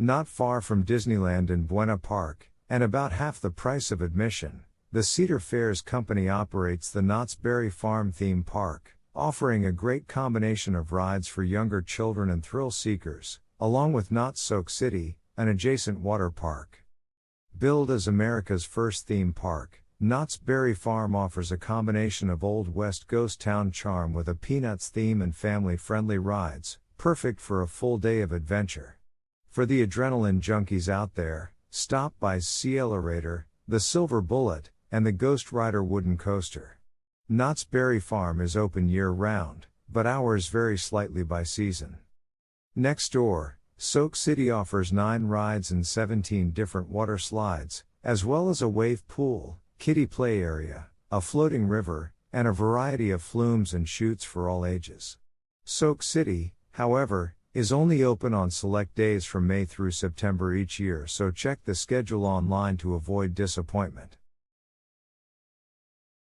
Not far from Disneyland in Buena Park, and about half the price of admission, the Cedar Fairs Company operates the Knott's Berry Farm theme park, offering a great combination of rides for younger children and thrill seekers, along with Knott's Soak City, an adjacent water park. Billed as America's first theme park, Knott's Berry Farm offers a combination of Old West ghost town charm with a Peanuts theme and family-friendly rides, perfect for a full day of adventure. For the adrenaline junkies out there, stop by Xcalerator, the Silver Bullet, and the GhostRider wooden coaster. Knott's Berry Farm is open year-round, but hours vary slightly by season. Next door, Soak City offers 9 rides and 17 different water slides, as well as a wave pool, kiddie play area, a floating river, and a variety of flumes and chutes for all ages. Soak City, however, is only open on select days from May through September each year, so check the schedule online to avoid disappointment.